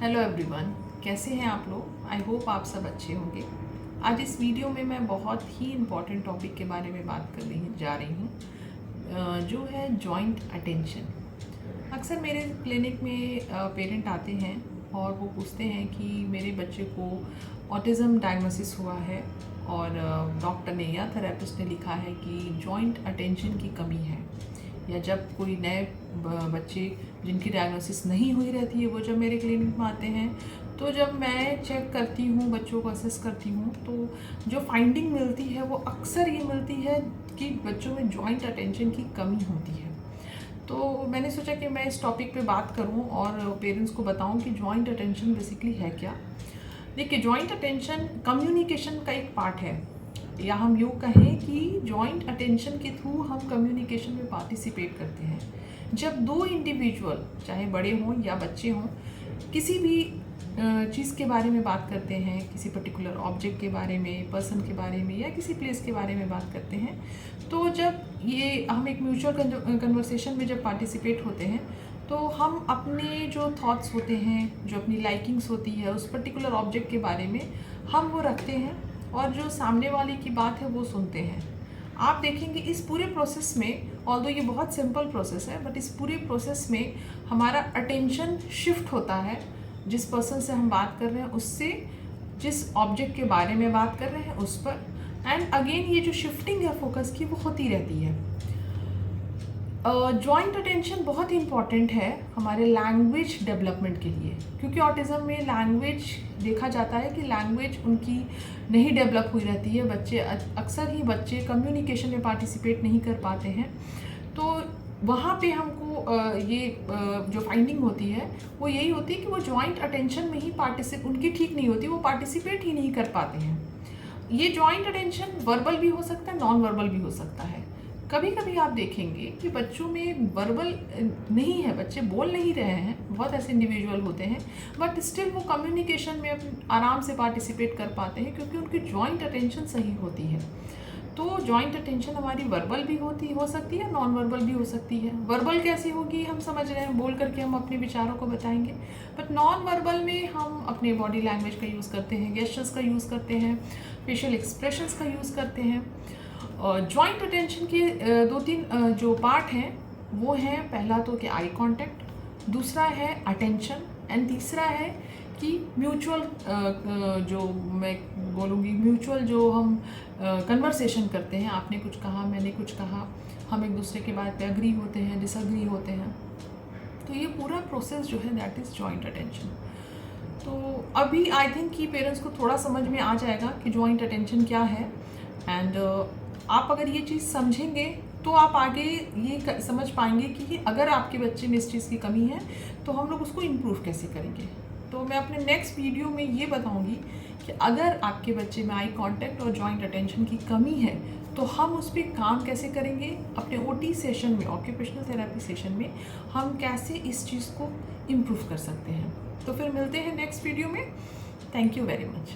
Hello everyone, कैसे हैं आप लोग। आई होप आप सब अच्छे होंगे। आज इस वीडियो में मैं बहुत ही इम्पॉर्टेंट टॉपिक के बारे में बात कर जा रही हूँ, जो है जॉइंट अटेंशन। अक्सर मेरे क्लिनिक में पेरेंट आते हैं और वो पूछते हैं कि मेरे बच्चे को ऑटिज़म डायग्नोसिस हुआ है और डॉक्टर ने या थेरेपिस्ट ने लिखा है कि जॉइंट अटेंशन की कमी है। या जब कोई नए बच्चे जिनकी डायग्नोसिस नहीं हुई रहती है वो जब मेरे क्लिनिक में आते हैं, तो जब मैं चेक करती हूँ, बच्चों को असेस करती हूँ, तो जो फाइंडिंग मिलती है वो अक्सर ये मिलती है कि बच्चों में जॉइंट अटेंशन की कमी होती है। तो मैंने सोचा कि मैं इस टॉपिक पे बात करूँ और पेरेंट्स को बताऊँ कि जॉइंट अटेंशन बेसिकली है क्या। देखिए, जॉइंट अटेंशन कम्युनिकेशन का एक पार्ट है, या हम यूँ कहें कि जॉइंट अटेंशन के थ्रू हम कम्युनिकेशन में पार्टिसिपेट करते हैं। जब दो इंडिविजुअल, चाहे बड़े हों या बच्चे हों, किसी भी चीज़ के बारे में बात करते हैं, किसी पर्टिकुलर ऑब्जेक्ट के बारे में, पर्सन के बारे में या किसी प्लेस के बारे में बात करते हैं, तो जब ये हम एक म्यूचुअल कन्वर्सेशन में जब पार्टिसिपेट होते हैं, तो हम अपने जो थॉट्स होते हैं, जो अपनी लाइकिंग्स होती है उस पर्टिकुलर ऑब्जेक्ट के बारे में हम वो रखते हैं और जो सामने वाले की बात है वो सुनते हैं। आप देखेंगे इस पूरे प्रोसेस में, ऑल्दो ये बहुत सिंपल प्रोसेस है, बट इस पूरे प्रोसेस में हमारा अटेंशन शिफ्ट होता है जिस पर्सन से हम बात कर रहे हैं उससे, जिस ऑब्जेक्ट के बारे में बात कर रहे हैं उस पर। एंड अगेन ये जो शिफ्टिंग है फोकस की वो होती रहती है। जॉइंट अटेंशन बहुत ही इंपॉर्टेंट है हमारे लैंग्वेज डेवलपमेंट के लिए, क्योंकि ऑटिज़म में लैंग्वेज देखा जाता है कि लैंग्वेज उनकी नहीं डेवलप हुई रहती है। बच्चे अक्सर ही बच्चे कम्युनिकेशन में पार्टिसिपेट नहीं कर पाते हैं। तो वहाँ पे हमको जो फाइंडिंग होती है वो यही होती है कि वो जॉइंट अटेंशन में ही उनकी ठीक नहीं होती, वो पार्टिसिपेट ही नहीं कर पाते हैं। ये जॉइंट अटेंशन वर्बल भी हो सकता है, नॉन वर्बल भी हो सकता है। कभी कभी आप देखेंगे कि बच्चों में वर्बल नहीं है, बच्चे बोल नहीं रहे हैं, बहुत ऐसे इंडिविजुअल होते हैं, बट स्टिल वो कम्युनिकेशन में आराम से पार्टिसिपेट कर पाते हैं क्योंकि उनकी जॉइंट अटेंशन सही होती है। तो जॉइंट अटेंशन हमारी वर्बल भी हो सकती है, नॉन वर्बल भी हो सकती है। वर्बल कैसी होगी हम समझ रहे हैं, बोल करके हम अपने विचारों को बताएंगे, बट नॉन वर्बल में हम अपने बॉडी लैंग्वेज का यूज़ करते हैं, गेस्चर्स का यूज़ करते हैं, फेशियल एक्सप्रेशंस का यूज़ करते हैं। जॉइंट अटेंशन के दो तीन जो पार्ट हैं वो हैं, पहला तो कि आई कांटेक्ट, दूसरा है अटेंशन, एंड तीसरा है कि म्यूचुअल, जो मैं बोलूँगी म्यूचुअल जो हम कन्वर्सेशन करते हैं। आपने कुछ कहा, मैंने कुछ कहा, हम एक दूसरे के बात पे अग्री होते हैं, डिसअग्री होते हैं। तो ये पूरा प्रोसेस जो है दैट इज़ जॉइंट अटेंशन। तो अभी आई थिंक कि पेरेंट्स को थोड़ा समझ में आ जाएगा कि जॉइंट अटेंशन क्या है। एंड आप अगर ये चीज़ समझेंगे तो आप आगे ये समझ पाएंगे कि अगर आपके बच्चे में इस चीज़ की कमी है तो हम लोग उसको इम्प्रूव कैसे करेंगे। तो मैं अपने नेक्स्ट वीडियो में ये बताऊंगी कि अगर आपके बच्चे में आई कांटेक्ट और जॉइंट अटेंशन की कमी है तो हम उस पर काम कैसे करेंगे। अपने OT सेशन में, ऑक्यूपेशनल थेरेपी सेशन में, हम कैसे इस चीज़ को इम्प्रूव कर सकते हैं। तो फिर मिलते हैं नेक्स्ट वीडियो में। Thank you very much.